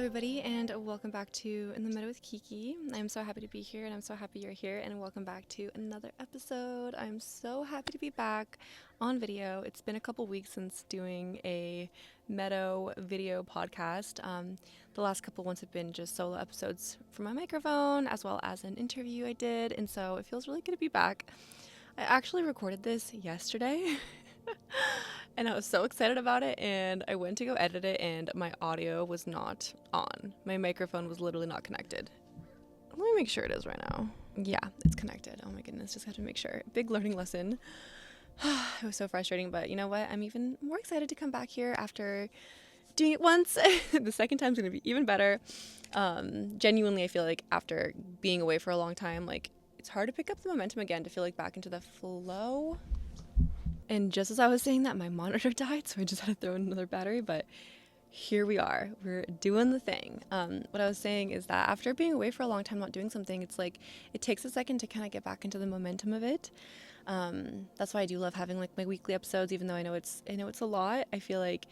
everybody, and welcome back to In the Meadow with Kiki. I'm so happy to be here, and I'm so happy you're here, and welcome back to another episode. I'm so happy to be back on video. It's been a couple weeks since doing a Meadow video podcast. The last couple ones have been just solo episodes from my microphone, as well as an interview I did, and so it feels really good to be back. I actually recorded this yesterday. And I was so excited about it, and I went to go edit it, and my audio was not on. My microphone was literally not connected. Let me make sure it is right now. Yeah, it's connected. Oh my goodness, just had to make sure. Big learning lesson. It was so frustrating, but you know what? I'm even more excited to come back here after doing it once. The second time's gonna be even better. Genuinely, I feel like after being away for a long time, like it's hard to pick up the momentum again, to feel like back into the flow. And just as I was saying that, my monitor died, so I just had to throw in another battery, but here we are. We're doing the thing. What I was saying is that after being away for a long time not doing something, it's like it takes a second to kind of get back into the momentum of it. That's why I do love having like my weekly episodes, even though I know it's a lot. I feel like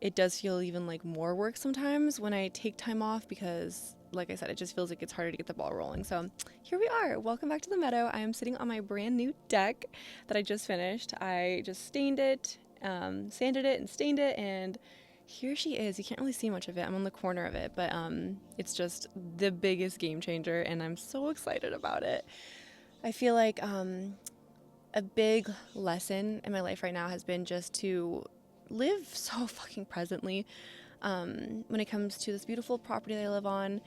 it does feel even like more work sometimes when I take time off, because like I said, it just feels like it's harder to get the ball rolling. So here we are. Welcome back to the meadow. I am sitting on my brand new deck that I just finished. I just stained it, sanded it and stained it, and here she is. You can't really see much of it. I'm on the corner of it, but it's just the biggest game changer, and I'm so excited about it. I feel like a big lesson in my life right now has been just to live so fucking presently. When it comes to this beautiful property that I live on,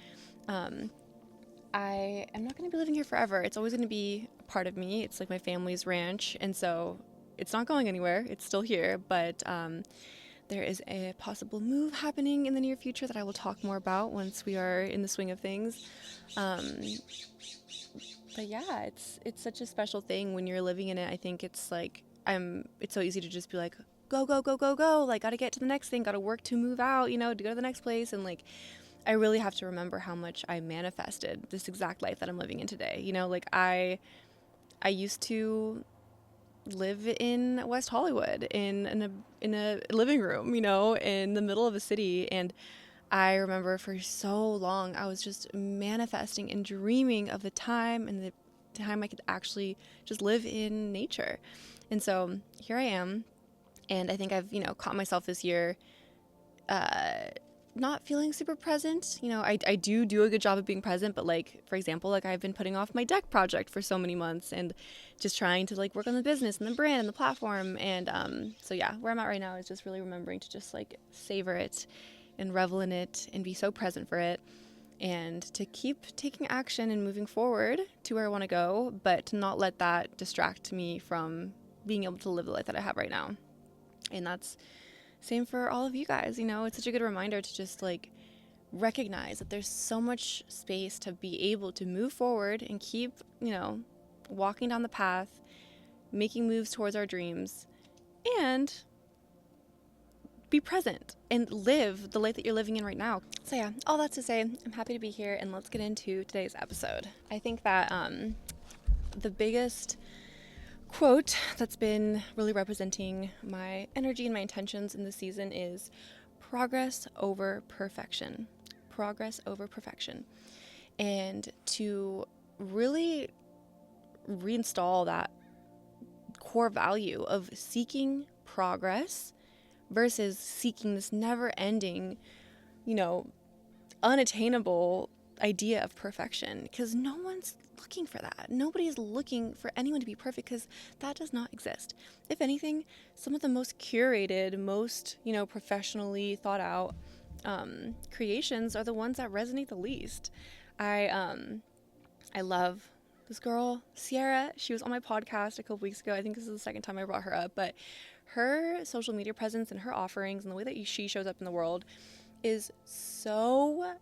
I am not going to be living here forever. It's always going to be a part of me. It's like my family's ranch, and so it's not going anywhere. It's still here, but there is a possible move happening in the near future that I will talk more about once we are in the swing of things. But yeah, it's such a special thing when you're living in it. I think it's like it's so easy to just be like, go, go, go, go, go, like gotta get to the next thing, gotta work to move out, to go to the next place. And like I really have to remember how much I manifested this exact life that I'm living in today. Like I used to live in West Hollywood in a living room, in the middle of a city, and I remember for so long I was just manifesting and dreaming of the time and the time I could actually just live in nature. And so here I am. And I think I've, caught myself this year not feeling super present. I do a good job of being present, but like, for example, like I've been putting off my deck project for so many months and just trying to like work on the business and the brand and the platform. And so yeah, where I'm at right now is just really remembering to just like savor it and revel in it and be so present for it, and to keep taking action and moving forward to where I want to go, but to not let that distract me from being able to live the life that I have right now. And that's same for all of you guys. It's such a good reminder to just like recognize that there's so much space to be able to move forward and keep, walking down the path, making moves towards our dreams, and be present and live the life that you're living in right now. So yeah, all that to say, I'm happy to be here, and let's get into today's episode. I think that the biggest quote that's been really representing my energy and my intentions in this season is progress over perfection. Progress over perfection. And to really reinstall that core value of seeking progress versus seeking this never-ending, unattainable idea of perfection, because no one's looking for that. Nobody's looking for anyone to be perfect, because that does not exist. If anything, some of the most curated, most, professionally thought out creations are the ones that resonate the least. I love this girl, Sierra. She was on my podcast a couple weeks ago. I think this is the second time I brought her up, but her social media presence and her offerings and the way that she shows up in the world is so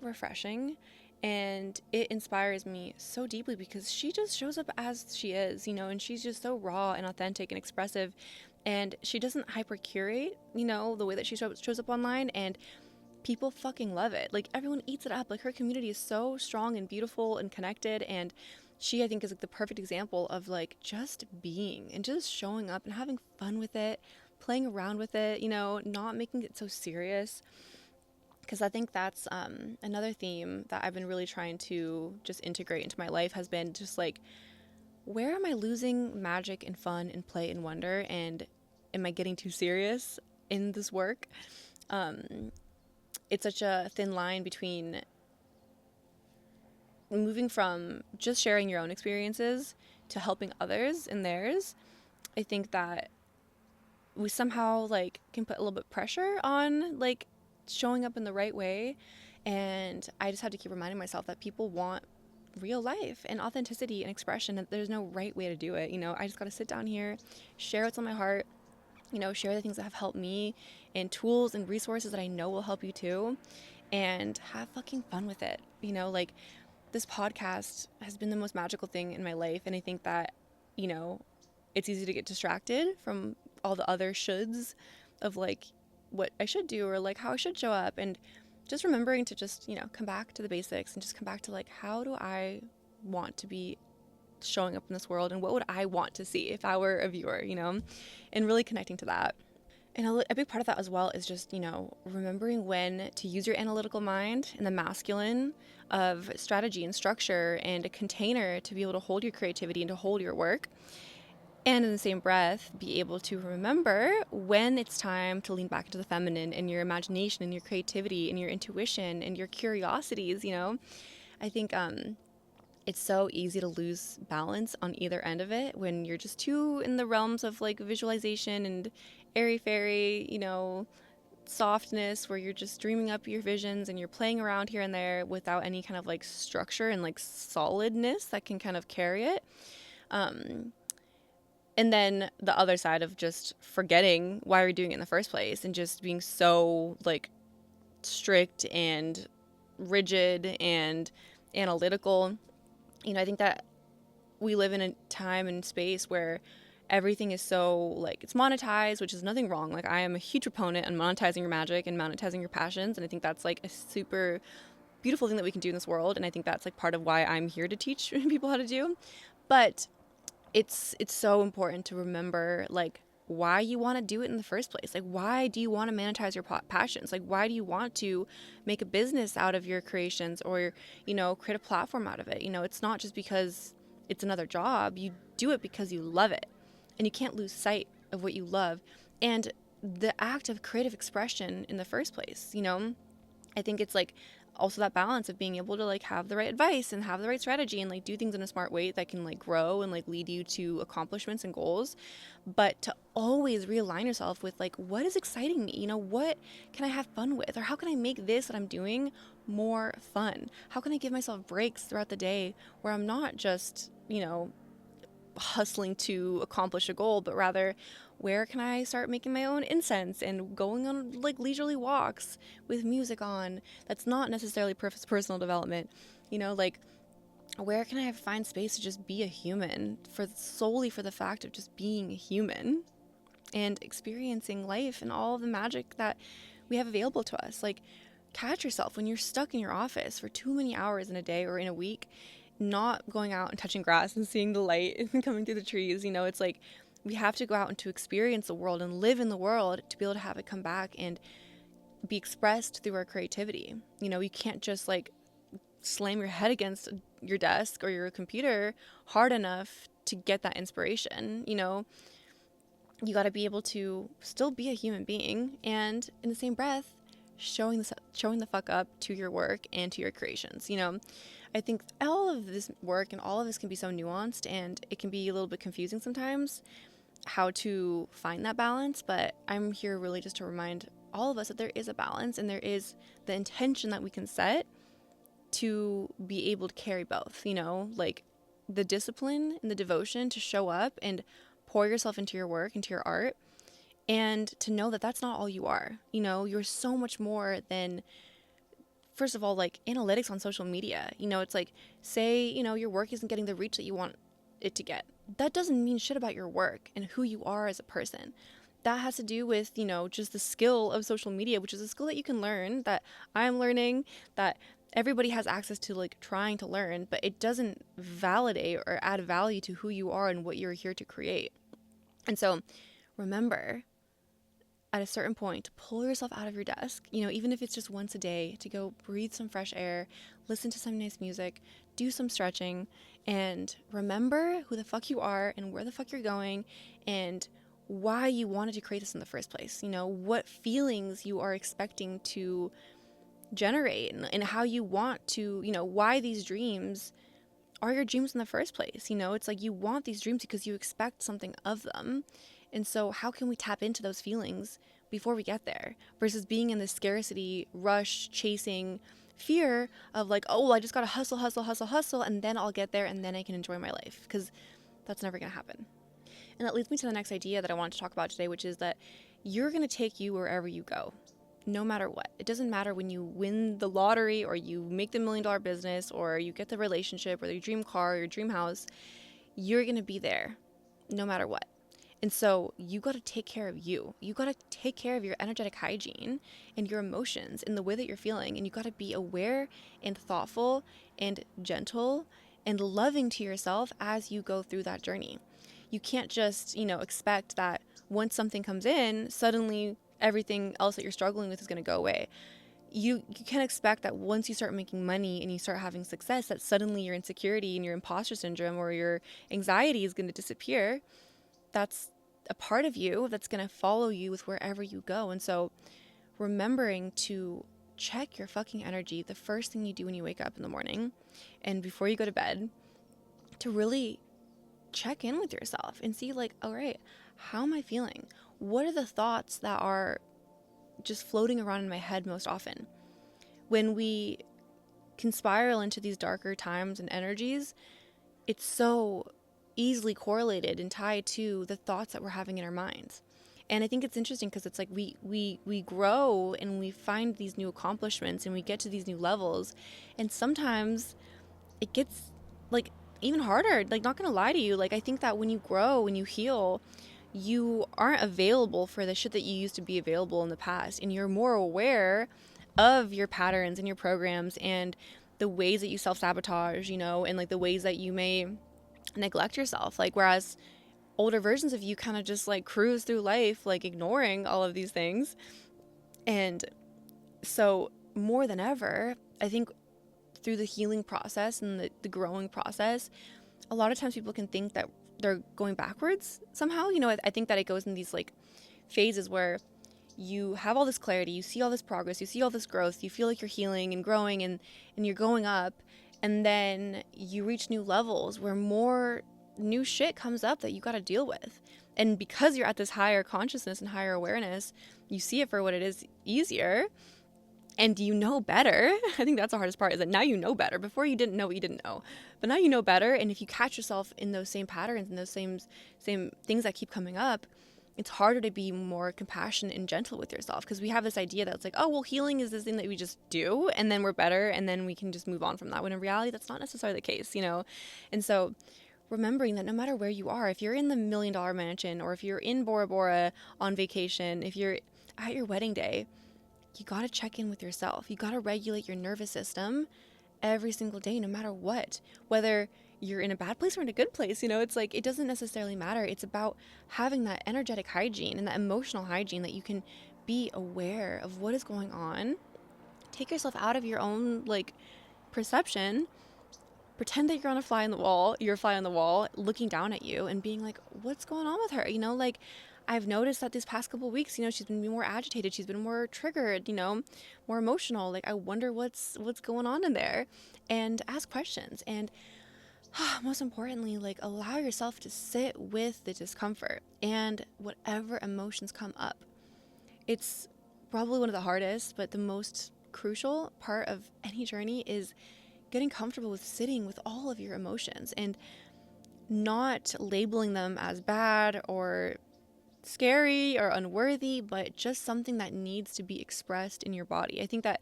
refreshing, and it inspires me so deeply, because she just shows up as she is, and she's just so raw and authentic and expressive, and she doesn't hyper curate, the way that she shows up online, and people fucking love it. Like, everyone eats it up. Like, her community is so strong and beautiful and connected, and she, I think, is like the perfect example of like just being and just showing up and having fun with it, playing around with it, not making it so serious. Because I think that's another theme that I've been really trying to just integrate into my life has been just like, where am I losing magic and fun and play and wonder? And am I getting too serious in this work? It's such a thin line between moving from just sharing your own experiences to helping others in theirs. I think that we somehow like can put a little bit of pressure on like showing up in the right way, and I just have to keep reminding myself that people want real life and authenticity and expression, and there's no right way to do it. I just got to sit down here, share what's on my heart, share the things that have helped me, and tools and resources that I know will help you too, and have fucking fun with it. Like, this podcast has been the most magical thing in my life, and I think that, it's easy to get distracted from all the other shoulds of like what I should do or like how I should show up, and just remembering to just, come back to the basics and just come back to like, how do I want to be showing up in this world, and what would I want to see if I were a viewer, and really connecting to that. And a big part of that as well is just, remembering when to use your analytical mind and the masculine of strategy and structure and a container to be able to hold your creativity and to hold your work. And in the same breath, be able to remember when it's time to lean back into the feminine and your imagination and your creativity and your intuition and your curiosities. I think it's so easy to lose balance on either end of it when you're just too in the realms of like visualization and airy-fairy, softness, where you're just dreaming up your visions and you're playing around here and there without any kind of like structure and like solidness that can kind of carry it. And then the other side of just forgetting why we're doing it in the first place and just being so like strict and rigid and analytical. I think that we live in a time and space where everything is so like it's monetized, which is nothing wrong. Like, I am a huge proponent on monetizing your magic and monetizing your passions, and I think that's like a super beautiful thing that we can do in this world, and I think that's like part of why I'm here to teach people how to do. But it's so important to remember like why you want to do it in the first place. Like, why do you want to monetize your passions? Like, why do you want to make a business out of your creations, or create a platform out of it? It's not just because it's another job. You do it because you love it, and you can't lose sight of what you love and the act of creative expression in the first place. I think it's like also that balance of being able to like have the right advice and have the right strategy and like do things in a smart way that can like grow and like lead you to accomplishments and goals, but to always realign yourself with like, what is exciting me? What can I have fun with, or how can I make this that I'm doing more fun? How can I give myself breaks throughout the day where I'm not just hustling to accomplish a goal, but rather, where can I start making my own incense and going on like leisurely walks with music on that's not necessarily personal development? Like, where can I find space to just be a human, solely for the fact of just being a human and experiencing life and all of the magic that we have available to us? Like, catch yourself when you're stuck in your office for too many hours in a day or in a week, not going out and touching grass and seeing the light coming through the trees. It's like, we have to go out and to experience the world and live in the world to be able to have it come back and be expressed through our creativity. You can't just like slam your head against your desk or your computer hard enough to get that inspiration. You got to be able to still be a human being, and in the same breath, showing the fuck up to your work and to your creations. I think all of this work and all of this can be so nuanced, and it can be a little bit confusing sometimes how to find that balance. But I'm here really just to remind all of us that there is a balance, and there is the intention that we can set to be able to carry both, like the discipline and the devotion to show up and pour yourself into your work, into your art, and to know that that's not all you are. You're so much more than, first of all, like analytics on social media. It's like, say, your work isn't getting the reach that you want it to get. That doesn't mean shit about your work and who you are as a person. That has to do with, just the skill of social media, which is a skill that you can learn, that I'm learning, that everybody has access to like trying to learn, but it doesn't validate or add value to who you are and what you're here to create. And so remember, at a certain point to pull yourself out of your desk, even if it's just once a day, to go breathe some fresh air, listen to some nice music, do some stretching, and remember who the fuck you are and where the fuck you're going and why you wanted to create this in the first place. What feelings you are expecting to generate and how you want to, why these dreams are your dreams in the first place. It's like you want these dreams because you expect something of them. And so how can we tap into those feelings before we get there versus being in this scarcity, rush, chasing fear of like, oh, well, I just got to hustle, hustle, hustle, hustle, and then I'll get there and then I can enjoy my life, because that's never going to happen. And that leads me to the next idea that I want to talk about today, which is that you're going to take you wherever you go, no matter what. It doesn't matter when you win the lottery or you make the $1 million business or you get the relationship or your dream car or your dream house. You're going to be there no matter what. And so you got to take care of you. You got to take care of your energetic hygiene and your emotions and the way that you're feeling. And you got to be aware and thoughtful and gentle and loving to yourself as you go through that journey. You can't just, expect that once something comes in, suddenly everything else that you're struggling with is going to go away. You can't expect that once you start making money and you start having success, that suddenly your insecurity and your imposter syndrome or your anxiety is going to disappear. That's a part of you that's going to follow you with wherever you go. And so remembering to check your fucking energy the first thing you do when you wake up in the morning and before you go to bed, to really check in with yourself and see like, all right, how am I feeling? What are the thoughts that are just floating around in my head most often? When we can spiral into these darker times and energies, it's so easily correlated and tied to the thoughts that we're having in our minds. And I think it's interesting because it's like we grow and we find these new accomplishments and we get to these new levels, and sometimes it gets like even harder. Like, not gonna lie to you, like I think that when you grow, when you heal, you aren't available for the shit that you used to be available in the past, and you're more aware of your patterns and your programs and the ways that you self-sabotage, and like the ways that you may neglect yourself. Like, whereas older versions of you kind of just like cruise through life, like ignoring all of these things. And so more than ever, I think through the healing process and the growing process, a lot of times people can think that they're going backwards somehow. I think that it goes in these like phases where you have all this clarity, you see all this progress, you see all this growth, you feel like you're healing and growing and you're going up, and then you reach new levels where more new shit comes up that you got to deal with. And because you're at this higher consciousness and higher awareness, you see it for what it is easier, and you know better. I think that's the hardest part, is that now you know better. Before you didn't know what you didn't know, but now you know better. And if you catch yourself in those same patterns and those same things that keep coming up, it's harder to be more compassionate and gentle with yourself, because we have this idea that it's like, oh, well, healing is this thing that we just do and then we're better and then we can just move on from that, when in reality that's not necessarily the case. And so remembering that no matter where you are, if you're in the $1 million mansion or if you're in Bora Bora on vacation, if you're at your wedding day, you got to check in with yourself. You got to regulate your nervous system every single day, no matter what, whether you're in a bad place or in a good place. It's like, it doesn't necessarily matter. It's about having that energetic hygiene and that emotional hygiene, that you can be aware of what is going on, take yourself out of your own like perception, pretend that you're a fly on the wall looking down at you and being like, what's going on with her? Like, I've noticed that this past couple of weeks, she's been more agitated, she's been more triggered, more emotional. Like, I wonder what's going on in there, and ask questions. And most importantly, like, allow yourself to sit with the discomfort and whatever emotions come up. It's probably one of the hardest, but the most crucial part of any journey is getting comfortable with sitting with all of your emotions and not labeling them as bad or scary or unworthy, but just something that needs to be expressed in your body. I think that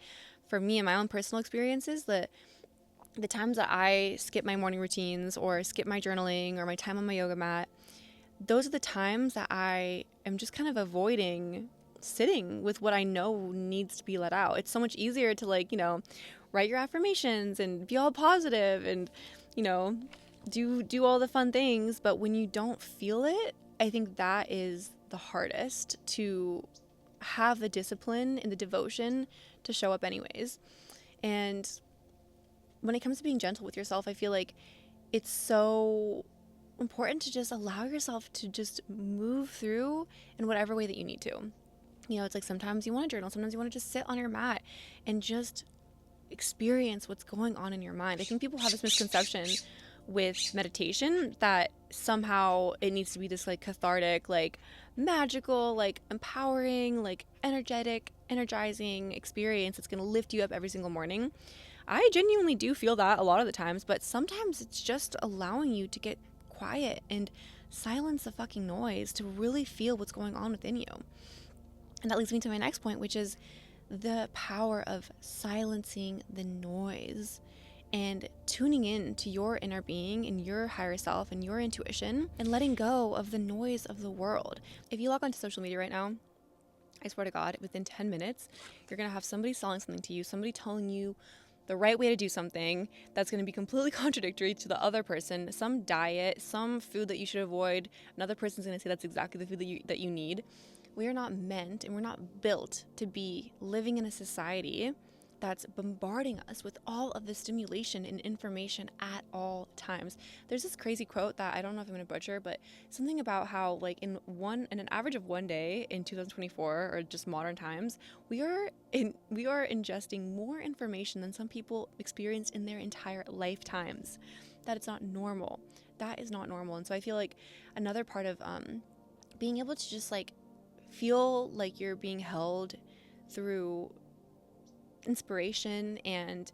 for me, in my own personal experiences, the times that I skip my morning routines or skip my journaling or my time on my yoga mat, those are the times that I am just kind of avoiding sitting with what I know needs to be let out. It's so much easier to write your affirmations and be all positive and, do all the fun things. But when you don't feel it, I think that is the hardest to have the discipline and the devotion to show up anyways. And when it comes to being gentle with yourself, I feel like it's so important to just allow yourself to just move through in whatever way that you need to. It's like sometimes you want to journal, sometimes you want to just sit on your mat and just experience what's going on in your mind. I think people have this misconception with meditation that somehow it needs to be this like cathartic, like magical, like empowering, like energizing experience that's going to lift you up every single morning. I genuinely do feel that a lot of the times, but sometimes it's just allowing you to get quiet and silence the fucking noise to really feel what's going on within you. And that leads me to my next point, which is the power of silencing the noise and tuning in to your inner being and your higher self and your intuition and letting go of the noise of the world. If you log onto social media right now, I swear to God, within 10 minutes, you're going to have somebody selling something to you, somebody telling you the right way to do something that's going to be completely contradictory to the other person, some diet, some food that you should avoid. Another person's going to say that's exactly the food that you need. We are not meant and we're not built to be living in a society that's bombarding us with all of the stimulation and information at all times. There's this crazy quote that I don't know if I'm going to butcher, but something about how like in an average of one day in 2024 or just modern times, we are ingesting more information than some people experienced in their entire lifetimes. That it's not normal. That is not normal. And so I feel like another part of being able to just like feel like you're being held through inspiration and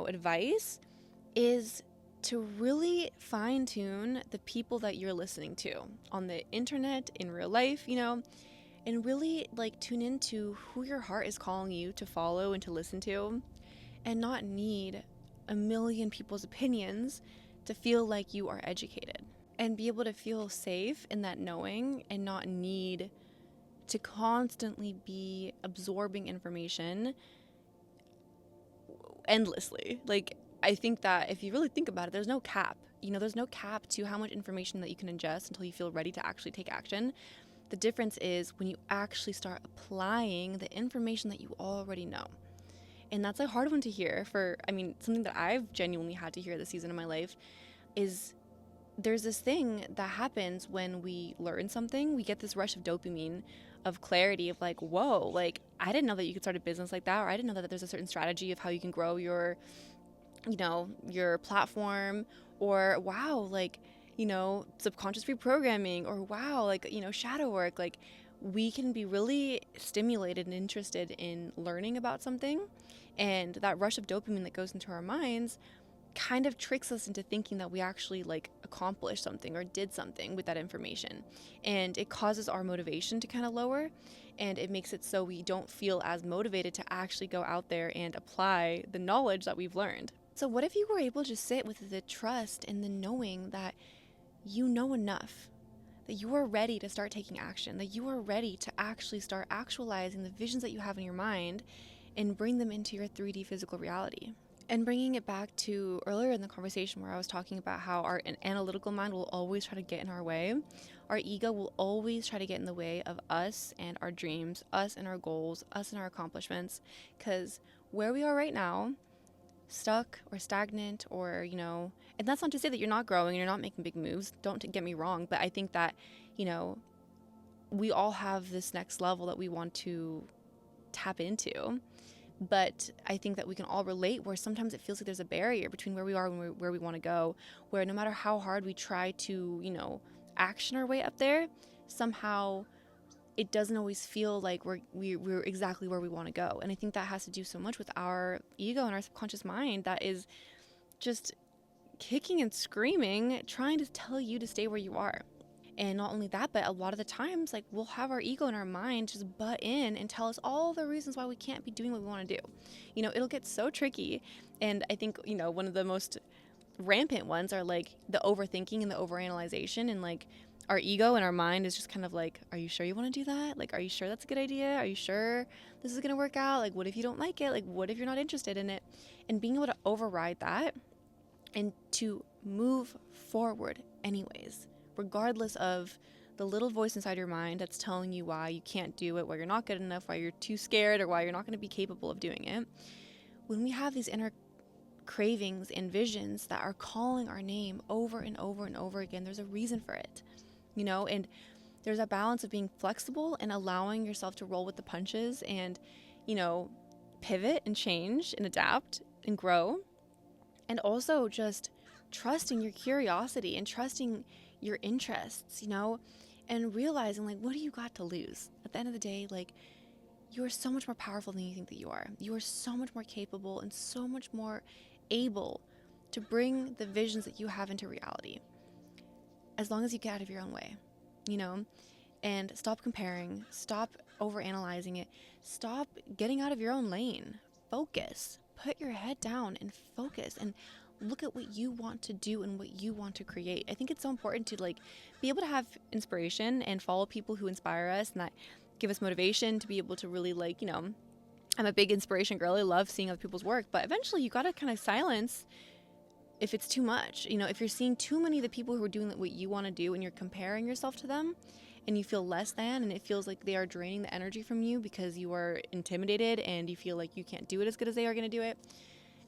advice is to really fine-tune the people that you're listening to on the internet, in real life, and really like tune into who your heart is calling you to follow and to listen to, and not need a million people's opinions to feel like you are educated, and be able to feel safe in that knowing and not need to constantly be absorbing information endlessly. Like, I think that if you really think about it, there's no cap. There's no cap to how much information that you can ingest until you feel ready to actually take action. The difference is when you actually start applying the information that you already know. And that's a hard one to hear something that I've genuinely had to hear this season of my life is there's this thing that happens when we learn something. We get this rush of dopamine, of clarity, of like, whoa, like I didn't know that you could start a business like that, or I didn't know that there's a certain strategy of how you can grow your platform, or wow, like subconscious reprogramming, or wow, like shadow work. Like we can be really stimulated and interested in learning about something, and that rush of dopamine that goes into our minds kind of tricks us into thinking that we actually like accomplished something or did something with that information, and it causes our motivation to kind of lower, and it makes it so we don't feel as motivated to actually go out there and apply the knowledge that we've learned. So what if you were able to sit with the trust and the knowing that you know enough, that you are ready to start taking action, that you are ready to actually start actualizing the visions that you have in your mind and bring them into your 3D physical reality? And bringing it back to earlier in the conversation where I was talking about how our analytical mind will always try to get in our way. Our ego will always try to get in the way of us and our dreams, us and our goals, us and our accomplishments. Because where we are right now, stuck or stagnant, or, and that's not to say that you're not growing, you're not making big moves. Don't get me wrong. But I think that, we all have this next level that we want to tap into. But I think that we can all relate where sometimes it feels like there's a barrier between where we are and where we want to go, where no matter how hard we try to, action our way up there, somehow it doesn't always feel like we're exactly where we want to go. And I think that has to do so much with our ego and our subconscious mind that is just kicking and screaming, trying to tell you to stay where you are. And not only that, but a lot of the times, like, we'll have our ego in our mind just butt in and tell us all the reasons why we can't be doing what we want to do. It'll get so tricky. And I think, one of the most rampant ones are like the overthinking and the overanalyzation, and like our ego and our mind is just kind of like, are you sure you want to do that? Like, are you sure that's a good idea? Are you sure this is going to work out? Like, what if you don't like it? Like, what if you're not interested in it? And being able to override that and to move forward anyways, regardless of the little voice inside your mind that's telling you why you can't do it, why you're not good enough, why you're too scared, or why you're not going to be capable of doing it. When we have these inner cravings and visions that are calling our name over and over and over again, there's a reason for it, and there's a balance of being flexible and allowing yourself to roll with the punches and, pivot and change and adapt and grow. And also just trusting your curiosity and trusting your interests, and realizing, like, what do you got to lose? At the end of the day, like, you are so much more powerful than you think that you are. You are so much more capable and so much more able to bring the visions that you have into reality, as long as you get out of your own way, and stop comparing, stop overanalyzing it, stop getting out of your own lane. Focus. Put your head down and focus and look at what you want to do and what you want to create. I think it's so important to be able to have inspiration and follow people who inspire us and that give us motivation to be able to really I'm a big inspiration girl. I love seeing other people's work, but eventually you got to kind of silence if it's too much. If you're seeing too many of the people who are doing what you want to do and you're comparing yourself to them and you feel less than, and it feels like they are draining the energy from you because you are intimidated and you feel like you can't do it as good as they are going to do it,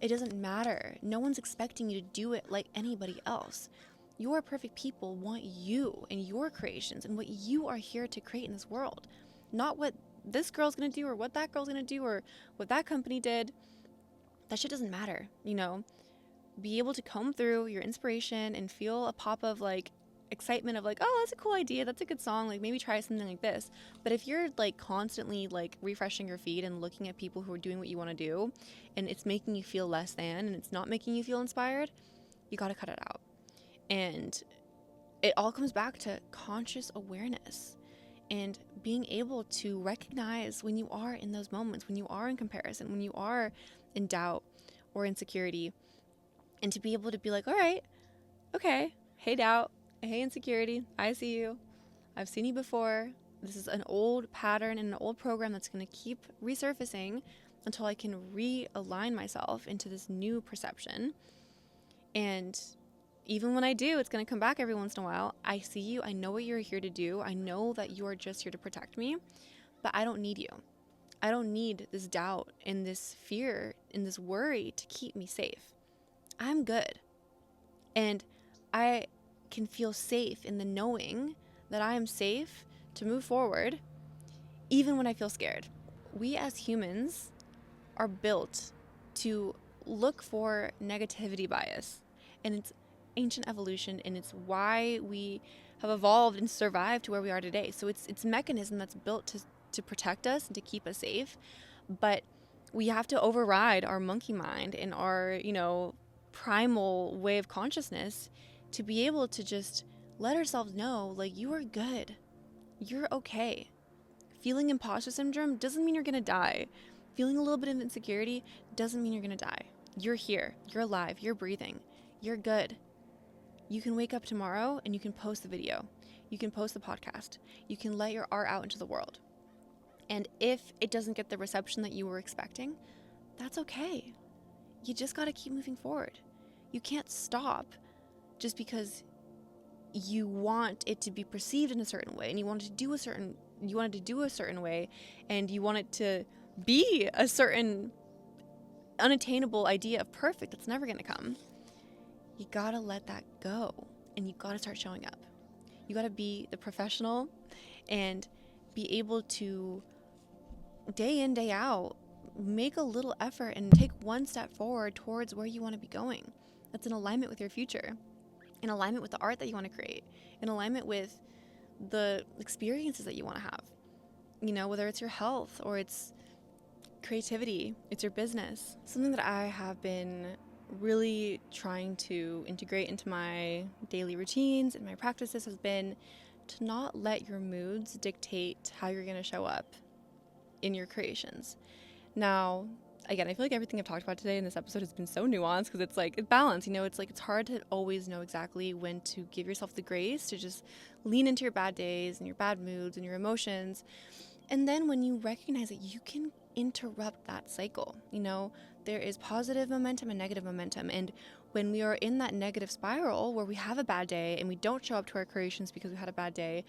it doesn't matter. No one's expecting you to do it like anybody else. Your perfect people want you and your creations and what you are here to create in this world, not what this girl's going to do or what that girl's going to do or what that company did. That shit doesn't matter, Be able to comb through your inspiration and feel a pop of excitement of oh, that's a cool idea, that's a good song, maybe try something like this. But if you're constantly refreshing your feed and looking at people who are doing what you want to do and it's making you feel less than and it's not making you feel inspired, you got to cut it out. And it all comes back to conscious awareness and being able to recognize when you are in those moments, when you are in comparison, when you are in doubt or insecurity, and to be able to be all right, okay, hey doubt, hey insecurity, I see you. I've seen you before. This is an old pattern and an old program that's going to keep resurfacing until I can realign myself into this new perception. And even when I do, it's going to come back every once in a while. I see you. I know what you're here to do. I know that you are just here to protect me, but I don't need you. I don't need this doubt and this fear and this worry to keep me safe. I'm good. And I can feel safe in the knowing that I am safe to move forward even when I feel scared. We as humans are built to look for negativity bias, and it's ancient evolution, and it's why we have evolved and survived to where we are today. So it's a mechanism that's built to protect us and to keep us safe, but we have to override our monkey mind and our primal way of consciousness to be able to just let ourselves know you are good, you're okay. Feeling imposter syndrome doesn't mean you're gonna die. Feeling a little bit of insecurity doesn't mean you're gonna die. You're here, you're alive, you're breathing, you're good. You can wake up tomorrow and you can post the video, you can post the podcast, you can let your art out into the world. And if it doesn't get the reception that you were expecting, that's okay. You just gotta keep moving forward. You can't stop just because you want it to be perceived in a certain way and you want it to do a certain way and you want it to be a certain unattainable idea of perfect that's never going to come. You gotta let that go and you gotta start showing up. You gotta be the professional and be able to day in, day out, make a little effort and take one step forward towards where you want to be going. That's in alignment with your future, in alignment with the art that you want to create, in alignment with the experiences that you want to have, whether it's your health or it's creativity, it's your business. Something that I have been really trying to integrate into my daily routines and my practices has been to not let your moods dictate how you're going to show up in your creations. Now, again, I feel like everything I've talked about today in this episode has been so nuanced because it's it's balance, it's hard to always know exactly when to give yourself the grace to just lean into your bad days and your bad moods and your emotions. And then when you recognize that you can interrupt that cycle, there is positive momentum and negative momentum. And when we are in that negative spiral where we have a bad day and we don't show up to our creations because we had a bad day,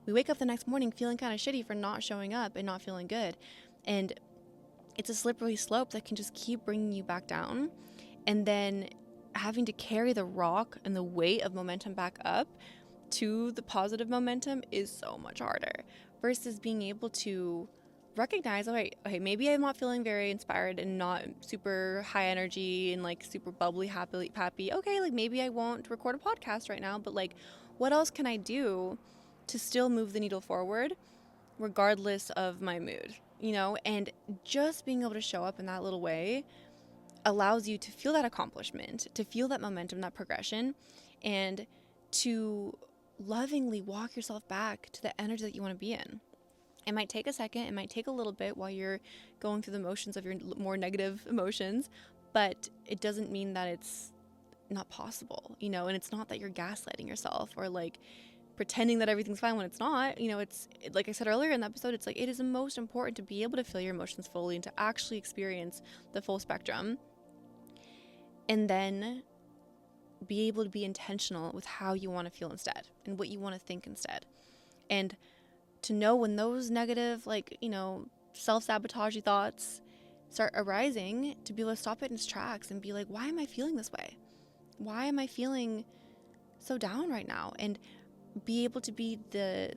we wake up the next morning feeling kind of shitty for not showing up and not feeling good. And it's a slippery slope that can just keep bringing you back down. And then having to carry the rock and the weight of momentum back up to the positive momentum is so much harder versus being able to recognize, okay, maybe I'm not feeling very inspired and not super high energy and like super bubbly, happy. Okay, like maybe I won't record a podcast right now, but like what else can I do to still move the needle forward regardless of my mood, you know? And just being able to show up in that little way allows you to feel that accomplishment, to feel that momentum, that progression, and to lovingly walk yourself back to the energy that you want to be in. It might take a second, it might take a little bit while you're going through the motions of your more negative emotions, but it doesn't mean that it's not possible, you know, and it's not that you're gaslighting yourself or like pretending that everything's fine when it's not, you know. It's like I said earlier in the episode, it's like it is the most important to be able to feel your emotions fully and to actually experience the full spectrum, and then be able to be intentional with how you want to feel instead and what you want to think instead. And to know when those negative, like, you know, self-sabotagey thoughts start arising, to be able to stop it in its tracks and be like, why am I feeling this way? Why am I feeling so down right now? And be able to be the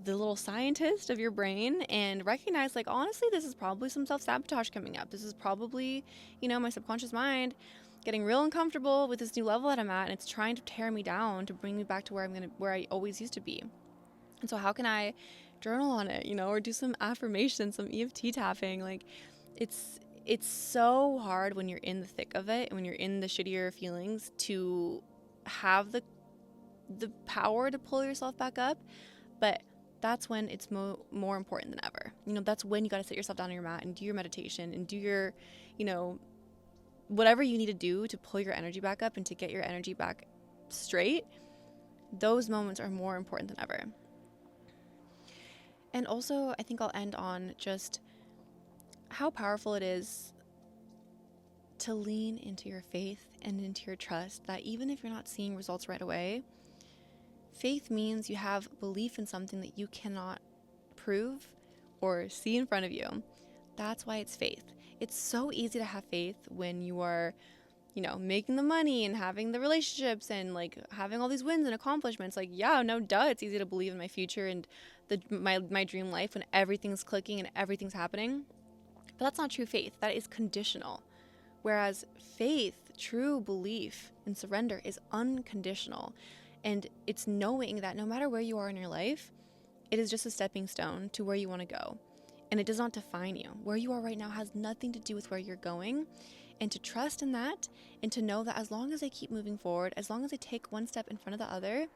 little scientist of your brain and recognize, like, honestly, this is probably some self-sabotage coming up. This is probably, you know, my subconscious mind getting real uncomfortable with this new level that I'm at, and it's trying to tear me down to bring me back to where I always used to be. And so how can I journal on it, you know, or do some affirmations, some EFT tapping? Like, it's so hard when you're in the thick of it and when you're in the shittier feelings to have the power to pull yourself back up. But that's when it's more important than ever. You know, that's when you got to sit yourself down on your mat and do your meditation and do your, you know, whatever you need to do to pull your energy back up and to get your energy back straight. Those moments are more important than ever. And also, I think I'll end on just how powerful it is to lean into your faith and into your trust that even if you're not seeing results right away, faith means you have belief in something that you cannot prove or see in front of you. That's why it's faith. It's so easy to have faith when you are, you know, making the money and having the relationships and like having all these wins and accomplishments. Like, yeah, no duh, it's easy to believe in my future and my dream life when everything's clicking and everything's happening. But that's not true faith. That is conditional. Whereas faith, true belief and surrender, is unconditional. And it's knowing that no matter where you are in your life, it is just a stepping stone to where you want to go. And it does not define you. Where you are right now has nothing to do with where you're going. And to trust in that and to know that as long as I keep moving forward, as long as I take one step in front of the other,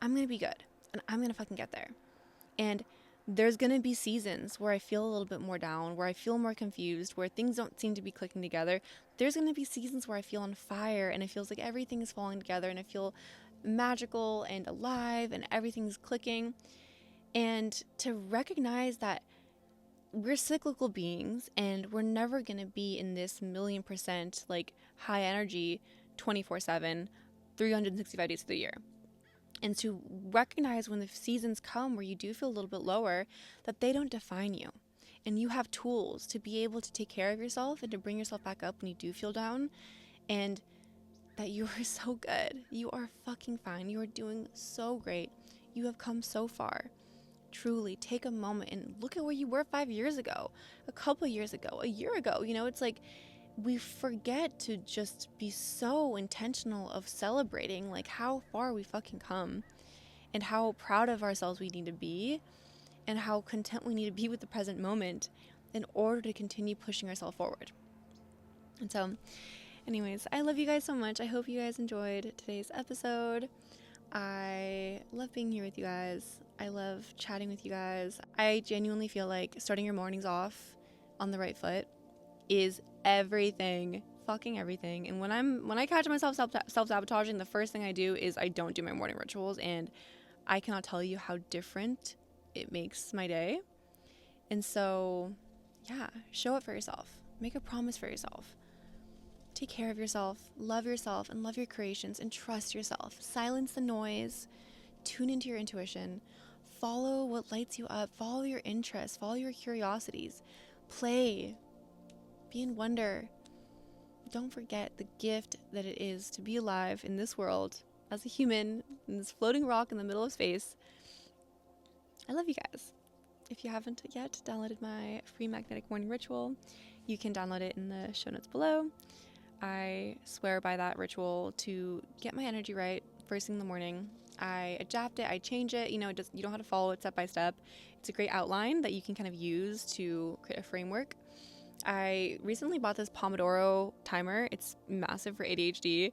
I'm going to be good. And I'm going to fucking get there. And there's going to be seasons where I feel a little bit more down, where I feel more confused, where things don't seem to be clicking together. There's going to be seasons where I feel on fire and it feels like everything is falling together and I feel magical and alive and everything's clicking. And to recognize that we're cyclical beings and we're never going to be in this 1,000,000% like high energy 24/7, 365 days of the year. And to recognize when the seasons come where you do feel a little bit lower, that they don't define you. And you have tools to be able to take care of yourself and to bring yourself back up when you do feel down. And that you are so good. You are fucking fine. You are doing so great. You have come so far. Truly take a moment and look at where you were 5 years ago, a couple years ago, a year ago. You know, it's like we forget to just be so intentional of celebrating like how far we fucking come and how proud of ourselves we need to be and how content we need to be with the present moment in order to continue pushing ourselves forward. And so anyways, I love you guys so much. I hope you guys enjoyed today's episode. I love being here with you guys. I love chatting with you guys. I genuinely feel like starting your mornings off on the right foot is everything, fucking everything. And when I catch myself self-sabotaging, the first thing I do is I don't do my morning rituals, and I cannot tell you how different it makes my day. And so, yeah, show up for yourself. Make a promise for yourself. Take care of yourself, and love your creations, and trust yourself. Silence the noise, tune into your intuition, follow what lights you up, follow your interests, follow your curiosities, play, be in wonder. Don't forget the gift that it is to be alive in this world as a human, in this floating rock in the middle of space. I love you guys. If you haven't yet downloaded my free magnetic morning ritual, you can download it in the show notes below. I swear by that ritual to get my energy right first thing in the morning. I adapt it, I change it, you don't have to follow it step by step. It's a great outline that you can kind of use to create a framework. I recently bought this Pomodoro timer. It's massive for ADHD.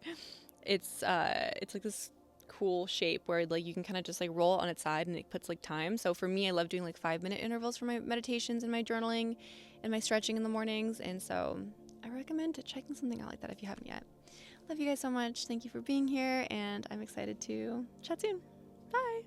It's like this cool shape where like you can kind of just like roll it on its side and it puts like time. So for me, I love doing like 5-minute intervals for my meditations and my journaling and my stretching in the mornings. And so I recommend checking something out like that if you haven't yet. Love you guys so much. Thank you for being here, and I'm excited to chat soon. Bye.